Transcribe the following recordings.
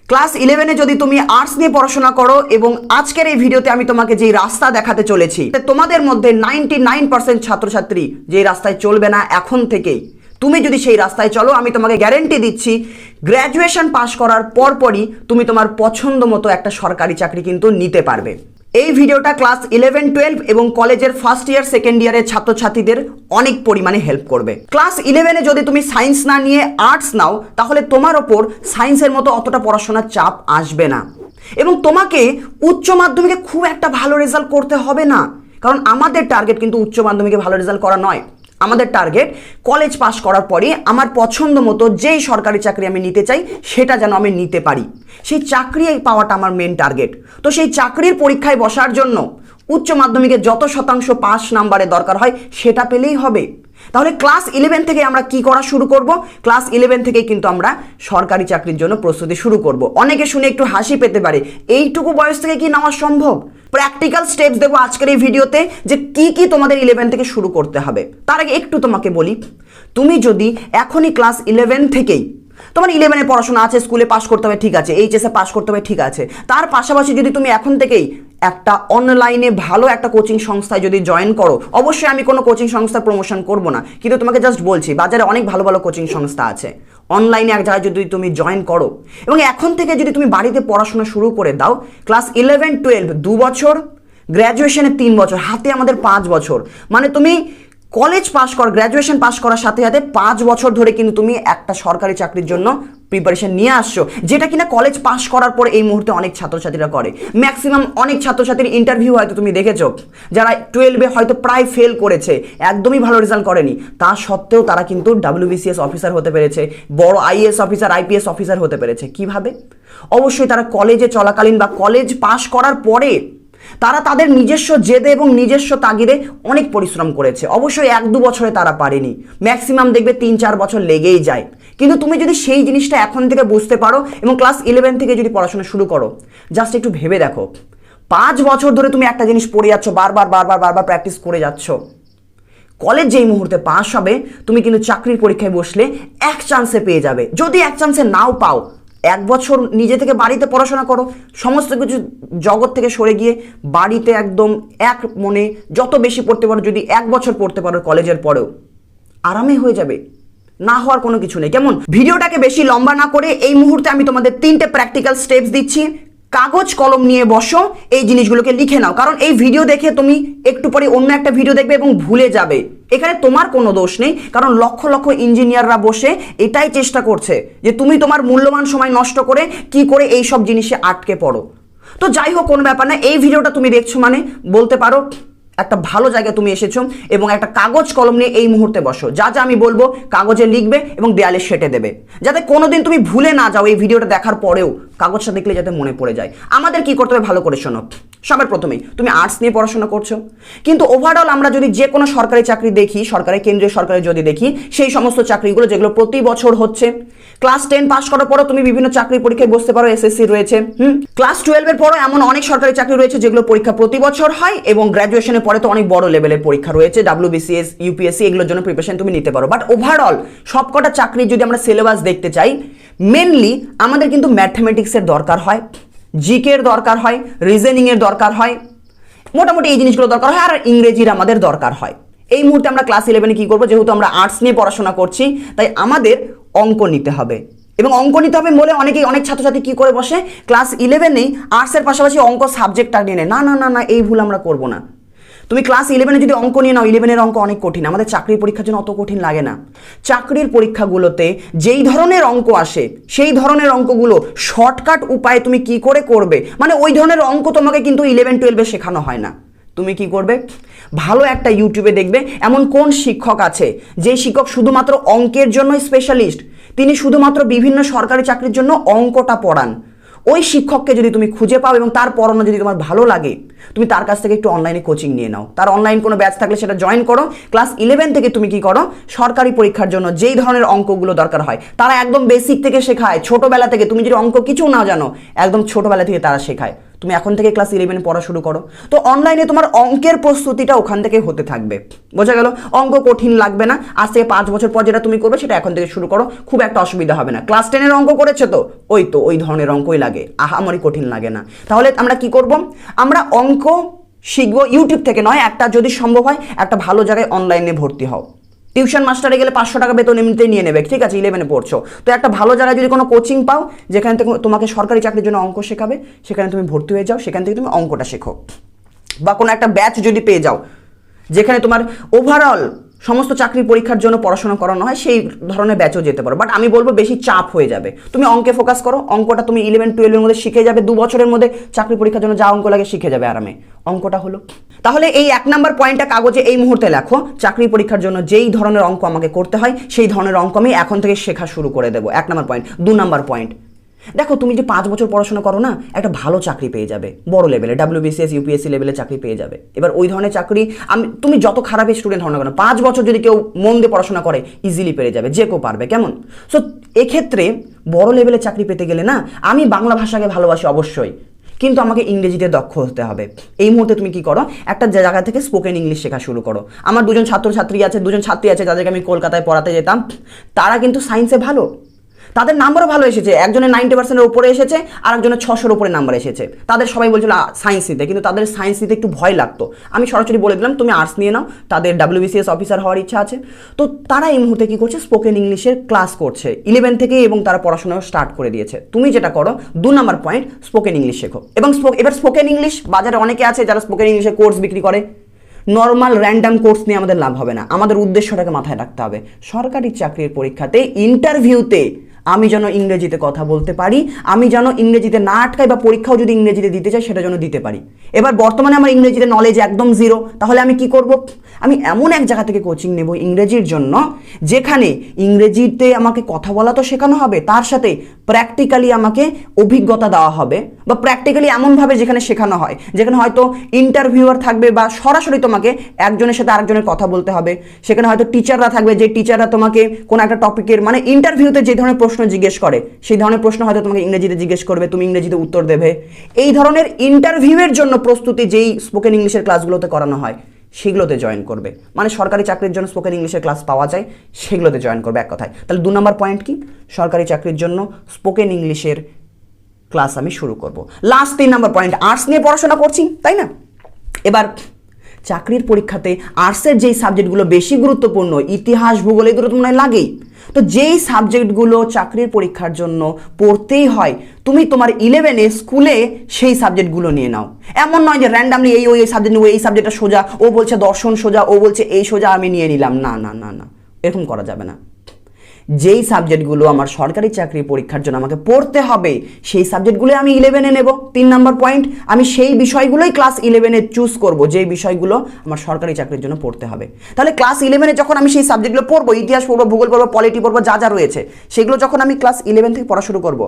Class 11-এ যদি তুমি arts নিয়ে পড়াশোনা করো এবং আজকের এই ভিডিওতে আমি তোমাকে যেই রাস্তা দেখাতে চলেছি, তোমাদের মধ্যে 99% ছাত্রছাত্রী যে রাস্তায় চলবে না এখন থেকেই, তুমি যদি সেই রাস্তায় চলো, আমি তোমাকে গ্যারেন্টি দিচ্ছি গ্র্যাজুয়েশন পাশ করার পরপরই তুমি তোমার পছন্দ মতো একটা সরকারি চাকরি কিন্তু নিতে পারবে। এই ভিডিওটা ক্লাস 11, 12 এবং কলেজের ফার্স্ট ইয়ার সেকেন্ড ইয়ারের ছাত্রছাত্রীদের অনেক পরিমাণে হেল্প করবে। ক্লাস 11-এ যদি তুমি সায়েন্স না নিয়ে আর্টস নাও, তাহলে তোমার ওপর সায়েন্সের মতো অতটা পড়াশোনার চাপ আসবে না এবং তোমাকে উচ্চ মাধ্যমিকে খুব একটা ভালো রেজাল্ট করতে হবে না, কারণ আমাদের টার্গেট কিন্তু উচ্চ মাধ্যমিকে ভালো রেজাল্ট করা নয়। আমাদের টার্গেট কলেজ পাস করার পরে আমার পছন্দ মতো যেই সরকারি চাকরি আমি নিতে চাই সেটা যেন আমি নিতে পারি, সেই চাকরি পাওয়াটা আমার মেন টার্গেট। তো সেই চাকরির পরীক্ষায় বসার জন্য উচ্চ মাধ্যমিকে যত শতাংশ পাস নাম্বারে দরকার হয় সেটা পেলেই হবে। তাহলে ক্লাস 11 থেকে আমরা কি করা শুরু করব? ক্লাস 11 থেকেই কিন্তু আমরা সরকারি চাকরির জন্য প্রস্তুতি শুরু করব। অনেকে শুনে একটু হাসি পেতে পারে, এইটুকু বয়স থেকে কি নেওয়া সম্ভব? প্র্যাকটিক্যাল স্টেপস দেবো আজকের এই ভিডিওতে যে কি কি তোমাদের 11 থেকে শুরু করতে হবে। তার আগে একটু তোমাকে বলি, তুমি যদি এখনই ক্লাস 11 থেকেই তোমার 11-এ পড়াশোনা আছে, স্কুলে পাস করতে হবে ঠিক আছে, এইচএসে পাস করতে হবে ঠিক আছে, তার পাশাপাশি যদি তুমি এখন থেকেই একটা অনলাইনে ভালো একটা কোচিং সংস্থায় যদি জয়েন করো, অবশ্যই আমি কোনো কোচিং সংস্থার প্রমোশন করব না, কিন্তু তোমাকে জাস্ট বলছি বাজারে অনেক ভালো ভালো কোচিং সংস্থা আছে, অনলাইনে এক জায়গায় যদি তুমি জয়েন করো এবং এখন থেকে যদি তুমি বাড়িতে পড়াশোনা শুরু করে দাও, ক্লাস 11, 12 2 বছর, গ্র্যাজুয়েশনে 3 বছর, হাতে আমাদের 5 বছর, মানে তুমি কলেজ পাস কর, গ্র্যাজুয়েশন পাস করার সাথে সাথে 5 বছর ধরে কিন্তু তুমি একটা সরকারি চাকরির জন্য প্রিপারেশন নিয়ে আসছো, যেটা কিনা কলেজ পাস করার পর এই মুহূর্তে অনেক ছাত্রছাত্রীরা করে। ম্যাক্সিমাম অনেক ছাত্রছাত্রীর ইন্টারভিউ হয়তো তুমি দেখেছো, যারা 12-এ হয়তো প্রায় ফেল করেছে, একদমই ভালো রেজাল্ট করেনি, তা সত্ত্বেও তারা কিন্তু WBCS অফিসার হতে পেরেছে, বড় IAS অফিসার, IPS অফিসার হতে পেরেছে। কিভাবে? অবশ্যই তারা কলেজে চলাকালীন বা কলেজ পাস করার পরে তারা তাদের নিজস্ব জেদে এবং নিজস্ব তাগিদে অনেক পরিশ্রম করেছে। অবশ্যই 1-2 বছরে তারা পারেনি, ম্যাক্সিমাম দেখবে 3-4 বছর লেগেই যায়। কিন্তু তুমি যদি সেই জিনিসটা এখন থেকে বুঝতে পারো এবং ক্লাস 11 থেকে যদি পড়াশোনা শুরু করো, জাস্ট একটু ভেবে দেখো, 5 বছর ধরে তুমি একটা জিনিস পড়ে যাচ্ছ, বারবার প্র্যাকটিস করে যাচ্ছ, কলেজ যেই মুহূর্তে পাস হবে তুমি কিন্তু চাকরির পরীক্ষায় বসলে এক চান্সে পেয়ে যাবে। যদি এক চান্সে নাও পাও, 1 বছর নিজে থেকে বাড়িতে পড়াশোনা করো, সমস্ত কিছু জগৎ থেকে সরে গিয়ে বাড়িতে একদম এক মনে যত বেশি পড়তে পারো, যদি 1 বছর পড়তে পারো কলেজের পরেও, আরামে হয়ে যাবে, না হওয়ার কোনো কিছু নেই। কেমন? ভিডিওটাকে বেশি লম্বা না করে এই মুহূর্তে আমি তোমাদের 3টে প্র্যাকটিক্যাল স্টেপস দিচ্ছি, কাগজ কলম নিয়ে বসো, এই জিনিসগুলোকে লিখে নাও, কারণ এই ভিডিও দেখে তুমি একটু পরে অন্য একটা ভিডিও দেখবে এবং ভুলে যাবে। এখানে তোমার কোনো দোষ নেই, কারণ লক্ষ লক্ষ ইঞ্জিনিয়াররা বসে এটাই চেষ্টা করছে যে তুমি তোমার মূল্যবান সময় নষ্ট করে কি করে এই সব জিনিসে আটকে পড়ো। তো যাই হোক, কোনো ব্যাপার না, এই ভিডিওটা তুমি দেখছো মানে বলতে পারো একটা ভালো জায়গায় তুমি এসেছো এবং একটা কাগজ কলম নিয়ে এই মুহূর্তে বসো, যা যা আমি বলবো কাগজে লিখবে এবং দেয়ালে সেটে দেবে, যাতে কোনোদিন তুমি ভুলে না যাও। এই ভিডিওটা দেখার পরেও কাগজটা দেখলে যাতে মনে পড়ে যায়। আমাদের কি করতে হবে ভালো করে শোনো। সবার প্রথমেই তুমি আর্টস নিয়ে পড়াশোনা করছো, কিন্তু ওভারঅল আমরা যদি যে কোনো সরকারি চাকরি দেখি, সরকারি কেন্দ্রীয় সরকারি যদি দেখি, সেই সমস্ত চাকরিগুলো যেগুলো প্রতি বছর হচ্ছে, ক্লাস 10 পাস করার পরও তুমি বিভিন্ন চাকরির পরীক্ষায় বসতে পারো, SSC রয়েছে, ক্লাস 12-এর পরও এমন অনেক সরকারি চাকরি রয়েছে যেগুলো পরীক্ষা প্রতি বছর হয়, এবং গ্র্যাজুয়েশনের পরে তো অনেক বড় লেভেলের পরীক্ষা রয়েছে, WBCS, UPSC, এগুলোর জন্য প্রিপারেশন তুমি নিতে পারো। বাট ওভারঅল সবকটা চাকরি যদি আমরা সিলেবাস দেখতে চাই, মেনলি আমাদের কিন্তু ম্যাথমেটিক্সের দরকার হয়, জিকে এর দরকার হয়, রিজনিং এর দরকার হয়, মোটামুটি এই জিনিসগুলো দরকার হয়, আর ইংরেজির আমাদের দরকার হয়। এই মুহূর্তে আমরা ক্লাস 11-এ কি করবো, যেহেতু আমরা আর্টস নিয়ে পড়াশোনা করছি, তাই আমাদের অঙ্ক নিতে হবে। এবং অঙ্ক নিতে হবে বলে অনেক ছাত্রছাত্রী কি করে বসে, ক্লাস 11-এই আর্টসের পাশাপাশি অঙ্ক সাবজেক্টটা নিয়ে নেয়। না, এই ভুল আমরা করবো না। তুমি ক্লাস 11-এ যদি অঙ্ক নিয়ে নাও, 11-এর অঙ্ক অনেক কঠিন, আমাদের চাকরির পরীক্ষার জন্য অত কঠিন লাগে না। চাকরির পরীক্ষাগুলোতে যেই ধরনের অঙ্ক আসে, সেই ধরনের অঙ্কগুলো শর্টকাট উপায়ে তুমি কি করে করবে, মানে ওই ধরনের অঙ্ক তোমাকে কিন্তু 11-12-এ শেখানো হয় না। তুমি কি করবে, ভালো একটা ইউটিউবে দেখবে এমন কোন শিক্ষক আছে যে শিক্ষক শুধুমাত্র অঙ্কের জন্য স্পেশালিস্ট, তিনি শুধুমাত্র বিভিন্ন সরকারি চাকরির জন্য অঙ্কটা পড়ান। ওই শিক্ষককে যদি তুমি খুঁজে পাও এবং তার পড়ানো যদি তোমার ভালো লাগে, তুমি তার কাছ থেকে একটু অনলাইনে কোচিং নিয়ে নাও, তার অনলাইন কোনো ব্যাচ থাকলে সেটা জয়েন করো। ক্লাস 11 থেকে তুমি কি করো, সরকারি পরীক্ষার জন্য যেই ধরনের অঙ্কগুলো দরকার হয় তারা একদম বেসিক থেকে শেখায়, ছোটবেলা থেকে। তুমি যদি অঙ্ক কিছু না জানো, একদম ছোটবেলা থেকে তারা শেখায়। তুমি এখন থেকে ক্লাস 11 পড়া শুরু করো। তো অনলাইনে তোমার অঙ্কের প্রস্তুতিটা ওখান থেকে হতে থাকবে, বোঝা গেল? অঙ্ক কঠিন লাগবে না, আজ থেকে 5 বছর পর যেটা তুমি করবে সেটা এখন থেকে শুরু করো, খুব একটা অসুবিধা হবে না। ক্লাস 10 অঙ্ক করেছে তো ওই ধরনের অঙ্কই লাগে, আহামরি কঠিন লাগে না। তাহলে আমরা কি করব, আমরা অঙ্ক শিখবো ইউটিউব থেকে নয়, একটা যদি সম্ভব হয় একটা ভালো জায়গায় অনলাইনে ভর্তি হও। টিউশন মাস্টারে গেলে 500 টাকা বেতন এমনিতেই নিয়ে নেবে, ঠিক আছে, 11 পড়ছো তো একটা ভালো জায়গায় যদি কোনো কোচিং পাও যেখানে থেকে তোমাকে সরকারি চাকরির জন্য অঙ্ক শেখাবে, সেখানে তুমি ভর্তি হয়ে যাও, সেখান থেকে তুমি অঙ্কটা শেখো। বা কোনো একটা ব্যাচ যদি পেয়ে যাও যেখানে তোমার ওভারঅল সমস্ত চাকরি পরীক্ষার জন্য পড়াশোনা করানো হয়, সেই ধরনের ব্যাচও যেতে পারো। বাট আমি বলবো বেশি চাপ হয়ে যাবে, তুমি অঙ্কে ফোকাস করো, অঙ্কটা তুমি 11-12 মধ্যে শিখে যাবে, 2 বছরের মধ্যে চাকরি পরীক্ষার জন্য যা অঙ্ক লাগে শিখে যাবে আরামে, অঙ্কটা হলো। তাহলে এই 1 নাম্বার পয়েন্টটা কাগজে এই মুহূর্তে লেখো, চাকরি পরীক্ষার জন্য যেই ধরনের অঙ্ক আমাকে করতে হয় সেই ধরনের অঙ্ক আমি এখন থেকে শেখা শুরু করে দেবো, 1 নাম্বার পয়েন্ট। 2 নাম্বার পয়েন্ট, দেখো তুমি যে 5 বছর পড়াশোনা করো না, একটা ভালো চাকরি পেয়ে যাবে, বড় লেভেলে WBCS UPSC লেভেলে চাকরি পেয়ে যাবে। এবার ওই ধরনের চাকরি তুমি যত খারাপই স্টুডেন্ট হও না কেন, 5 বছর যদি কেউ মন দিয়ে পড়াশোনা করে ইজিলি পেয়ে যাবে, যে কেউ পারবে, কেমন? সো এক্ষেত্রে বড় লেভেলে চাকরি পেতে গেলে না, আমি বাংলা ভাষাকে ভালোবাসি অবশ্যই, কিন্তু আমাকে ইংরেজিতে দক্ষ হতে হবে। এই মুহূর্তে তুমি কি করো, একটা জায়গা থেকে স্পোকেন ইংলিশ শেখা শুরু করো। আমার দুজন ছাত্রী আছে যাদেরকে আমি কলকাতায় পড়াতে যেতাম, তারা কিন্তু সায়েন্সে ভালো, তাদের নাম্বারও ভালো এসেছে, একজনের 90%-এর উপরে এসেছে, আর একজনের 600-এর উপরে নাম্বার এসেছে। তাদের সবাই বলছিল সায়েন্স নিতে, কিন্তু তাদের সায়েন্স নিতে একটু ভয় লাগতো। আমি সরাসরি বলে দিলাম তুমি আর্টস নিয়ে নাও, তাদের WBCS অফিসার হওয়ার ইচ্ছা আছে। তো তারা এই মুহূর্তে কি করছে, স্পোকেন ইংলিশের ক্লাস করছে 11 থেকেই, এবং তারা পড়াশোনাও স্টার্ট করে দিয়েছে। তুমি যেটা করো, 2 নাম্বার পয়েন্ট, স্পোকেন ইংলিশ শেখো। এবং এবার স্পোকেন ইংলিশ বাজারে অনেকে আছে যারা স্পোকেন ইংলিশের কোর্স বিক্রি করে। নর্মাল র্যান্ডাম কোর্স নিয়ে আমাদের লাভ হবে না, আমাদের উদ্দেশ্যটাকে মাথায় রাখতে হবে। সরকারি চাকরির পরীক্ষাতে ইন্টারভিউতে আমি যেন ইংরেজিতে কথা বলতে পারি, আমি যেন ইংরেজিতে না আটকাই, বা পরীক্ষাও যদি ইংরেজিতে দিতে চাই সেটা যেন দিতে পারি। এবার বর্তমানে আমার ইংরেজিতে নলেজ একদম 0, তাহলে আমি কি করব, আমি এমন এক জায়গা থেকে কোচিং নেব ইংরেজির জন্য, যেখানে ইংরেজিতে আমাকে কথা বলা তো শেখানো হবে, তার সাথে প্র্যাকটিক্যালি আমাকে অভিজ্ঞতা দেওয়া হবে, বা প্র্যাকটিক্যালি এমনভাবে যেখানে শেখানো হয়, যেখানে হয়তো ইন্টারভিউয়ার থাকবে, বা সরাসরি তোমাকে একজনের সাথে আরেকজনের কথা বলতে হবে। সেখানে হয়তো টিচাররা থাকবে, যে টিচাররা তোমাকে কোনো একটা টপিকের, মানে ইন্টারভিউতে যে ধরনের প্রশ্ন জিজ্ঞেস করে সেই ধরনের প্রশ্ন হয়তো তোমাকে ইংরেজিতে জিজ্ঞেস করবে, তুমি ইংরেজিতে উত্তর দেবে। এই ধরনের ইন্টারভিউয়ের জন্য প্রস্তুতি যেই স্পোকেন ইংলিশের ক্লাসগুলোতে করানো হয় সেগুলোতে জয়েন করবে। মানে সরকারি চাকরির জন্য স্পোকেন ইংলিশের ক্লাস পাওয়া যায়, সেগুলোতে জয়েন করবে, এক কথায়। তাহলে 2 নাম্বার পয়েন্ট কি, সরকারি চাকরির জন্য স্পোকেন ইংলিশের ক্লাস আমি শুরু করব। লাস্ট 3 নাম্বার পয়েন্ট, আর্টস নিয়ে পড়াশোনা করছি, তাই না? এবার চাকরির পরীক্ষাতে আর্টসের যেই সাবজেক্টগুলো বেশি গুরুত্বপূর্ণ, ইতিহাস, ভূগোল, এগুলো তো মনে হয় লাগেই। তো যেই সাবজেক্টগুলো চাকরির পরীক্ষার জন্য পড়তেই হয়, তুমি তোমার 11-এ স্কুলে সেই সাবজেক্টগুলো নিয়ে নাও। এমন নয় যে র্যান্ডামলি এই সাবজেক্ট নেবো, এই সাবজেক্টটা সোজা, ও বলছে দর্শন সোজা, ও বলছে এই সোজা, আমি নিয়ে নিলাম। না না না না, এরকম করা যাবে না। যেই সাবজেক্টগুলো আমার সরকারি চাকরি পরীক্ষার জন্য আমাকে পড়তে হবে, সেই সাবজেক্টগুলো আমি 11-এ নেব। 3 নাম্বার পয়েন্ট, আমি সেই বিষয়গুলোই ক্লাস 11-এ চুজ করব, যেই বিষয়গুলো আমার সরকারি চাকরির জন্য পড়তে হবে। তাহলে ক্লাস 11-এ যখন আমি সেই সাবজেক্টগুলো পড়বো, ইতিহাস পড়বো, ভূগোল পড়বো, পলিটি পড়বো, যা যা রয়েছে সেগুলো যখন আমি ক্লাস 11 থেকে পড়া শুরু করব,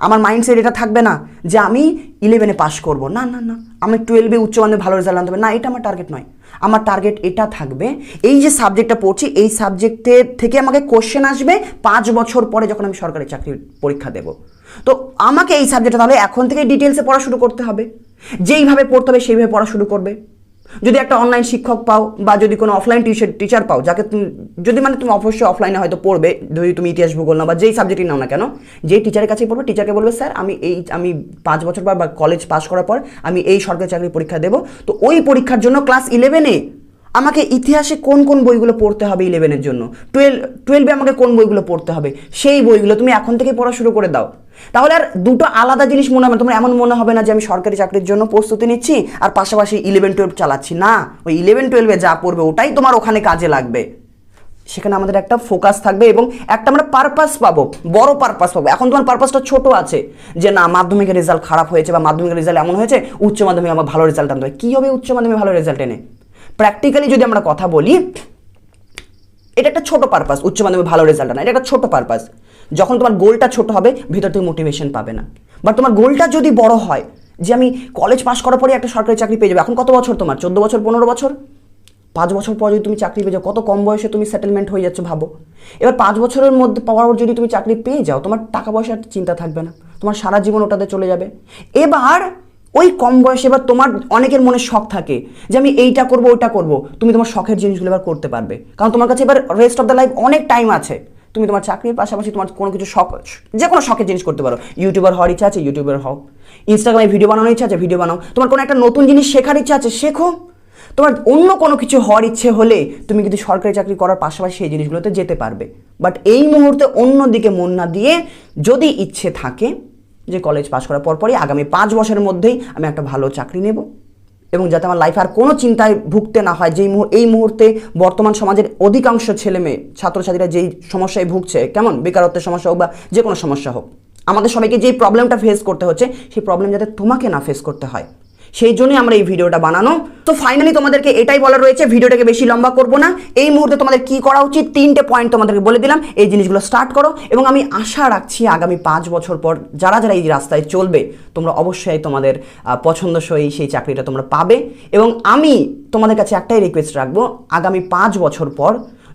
আমার মাইন্ডসেট এটা থাকবে না যে আমি 11-এ পাস করব, না না না, আমি 12-এ উচ্চ মাধ্যমিকে ভালো রেজাল্ট আনতে হবে, না, এটা আমার টার্গেট নয়। আমার টার্গেট এটা থাকবে, এই যে সাবজেক্টটা পড়ছি এই সাবজেক্টের থেকে আমাকে কোশ্চেন আসবে 5 বছর পরে যখন আমি সরকারি চাকরির পরীক্ষা দেব। তো আমাকে এই সাবজেক্টটা তাহলে এখন থেকে ডিটেলসে পড়া শুরু করতে হবে, যেইভাবে পড়তে হবে সেইভাবে পড়া শুরু করবে। যদি একটা অনলাইন শিক্ষক পাও, বা যদি কোনো অফলাইন টিচার পাও, যাকে তুমি যদি তুমি অবশ্যই অফলাইনে হয়তো পড়বে, যদি তুমি ইতিহাস ভূগোল না বা যেই সাবজেক্টই নাও না কেন, যেই টিচারের কাছেই পড়বে, টিচারকে বলবে স্যার আমি 5 বছর বা কলেজ পাস করার পর আমি এই সরকারি চাকরির পরীক্ষা দেবো, তো ওই পরীক্ষার জন্য ক্লাস 11-এ আমাকে ইতিহাসে কোন কোন বইগুলো পড়তে হবে 11-এর জন্য, 12-এ আমাকে কোন বইগুলো পড়তে হবে, সেই বইগুলো তুমি এখন থেকে পড়া শুরু করে দাও। তাহলে আর দুটো আলাদা জিনিস মনে হবে, তোমার এমন মনে হবে না যে আমি সরকারি চাকরির জন্য প্রস্তুতি নিচ্ছি আর পাশাপাশি 11-12 চালাচ্ছি। না, ওই 11-12-এ যা পড়বে ওটাই তোমার ওখানে কাজে লাগবে। সেখানে আমাদের একটা ফোকাস থাকবে এবং একটা আমরা পারপাস পাবো, বড় পারপাস পাবো। এখন তোমার পারপাসটা ছোট আছে যে না, মাধ্যমিকের রেজাল্ট খারাপ হয়েছে, বা মাধ্যমিকের রেজাল্ট এমন হয়েছে, উচ্চ মাধ্যমিকে আমার ভালো রেজাল্ট আনতে হবে। কী হবে উচ্চ মাধ্যমিকে ভালো রেজাল্ট এনে? প্র্যাকটিক্যালি যদি আমরা কথা বলি, এটা একটা ছোট পারপাস, উচ্চ মাধ্যমিকে ভালো রেজাল্ট আনা, এটা একটা ছোট পারপাস। যখন তোমার গোলটা ছোট হবে, ভিতর থেকে মোটিভেশন পাবে না। বাট তোমার গোলটা যদি বড় হয়, যে আমি কলেজ পাস করার পরে একটা সরকারি চাকরি পেয়ে যাবে, এখন কত বছর তোমার, 14 বছর 15 বছর, 5 বছর পর যদি তুমি চাকরি পেয়ে যাও, কত কম বয়সে তুমি সেটেলমেন্ট হয়ে যাচ্ছ ভাবো। এবার 5 বছরের মধ্যে পাওয়ার পর যদি তুমি চাকরি পেয়ে যাও, তোমার টাকা পয়সার চিন্তা থাকবে না, তোমার সারা জীবন ওটাতে চলে যাবে। এবার ওই কম বয়সে এবার তোমার অনেকের মনে শখ থাকে যে আমি এইটা করব ওইটা করব, তুমি তোমার শখের জিনিসগুলো এবার করতে পারবে, কারণ তোমার কাছে এবার রেস্ট অফ দ্য লাইফ অনেক টাইম আছে। তুমি তোমার চাকরির পাশাপাশি তোমার কোনো কিছু শখ, যে কোনো শখের জিনিস করতে পারো। ইউটিউবার হওয়ার ইচ্ছা আছে, ইউটিউবার হও। ইনস্টাগ্রামে ভিডিও বানানোর ইচ্ছা আছে, ভিডিও বানাও। তোমার কোনো একটা নতুন জিনিস শেখার ইচ্ছা আছে, শেখো। তোমার অন্য কোনো কিছু হওয়ার ইচ্ছে হলে তুমি কিন্তু সরকারি চাকরি করার পাশাপাশি সেই জিনিসগুলোতে যেতে পারবে। বাট এই মুহূর্তে অন্যদিকে মন না দিয়ে যদি ইচ্ছে থাকে যে কলেজ পাস করার পরপরই আগামী 5 বছরের মধ্যেই আমি একটা ভালো চাকরি নেব, এবং যাতে আমার লাইফে আর কোনো চিন্তায় ভুগতে না হয়, এই মুহূর্তে বর্তমান সমাজের অধিকাংশ ছেলেমেয়ে ছাত্রছাত্রীরা যেই সমস্যায় ভুগছে, কেমন বেকারত্বের সমস্যা হোক বা যে কোনো সমস্যা হোক, আমাদের সবাইকে যেই প্রবলেমটা ফেস করতে হচ্ছে সেই প্রবলেম যাতে তোমাকে না ফেস করতে হয়, সেই জন্যই আমরা এই ভিডিওটা বানানো। তো ফাইনালি তোমাদেরকে এটাই বলার রয়েছে, ভিডিওটাকে বেশি লম্বা করব না। এই মুহূর্তে তোমাদের কি করা উচিত 3টে পয়েন্ট তোমাদেরকে বলে দিলাম, এই জিনিসগুলো স্টার্ট করো। এবং আমি আশা রাখছি আগামী 5 বছর পর যারা যারা এই রাস্তায় চলবে তোমরা অবশ্যই তোমাদের পছন্দসই সেই চাকরিটা তোমরা পাবে। এবং আমি তোমাদের কাছে একটাই রিকোয়েস্ট রাখবো, আগামী 5 বছর পর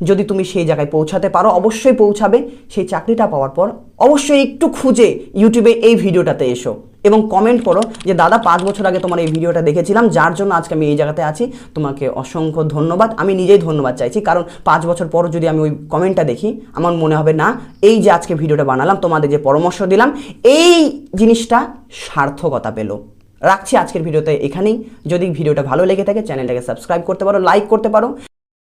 যদি তুমি সেই জায়গায় পৌঁছাতে পারো, অবশ্যই পৌঁছাবে। সেই চাকরিটা পাওয়ার পর অবশ্যই একটু খুঁজে ইউটিউবে এই ভিডিওটাতে এসো এবং কমেন্ট করো যে দাদা 5 বছর আগে তোমার এই ভিডিওটা দেখেছিলাম, যার জন্য আজকে আমি এই জায়গাতে আছি, তোমাকে অসংখ্য ধন্যবাদ। আমি নিজেই ধন্যবাদ চাইছি, কারণ 5 বছর পর যদি আমি ওই কমেন্টটা দেখি আমার মনে হবে না এই যে আজকে ভিডিওটা বানালাম, তোমাদের যে পরামর্শ দিলাম, এই জিনিসটা সার্থকতা পেল। রাখছি আজকের ভিডিওতে এখানেই। যদি ভিডিওটা ভালো লেগে থাকে চ্যানেলটাকে সাবস্ক্রাইব করতে পারো, লাইক করতে পারো।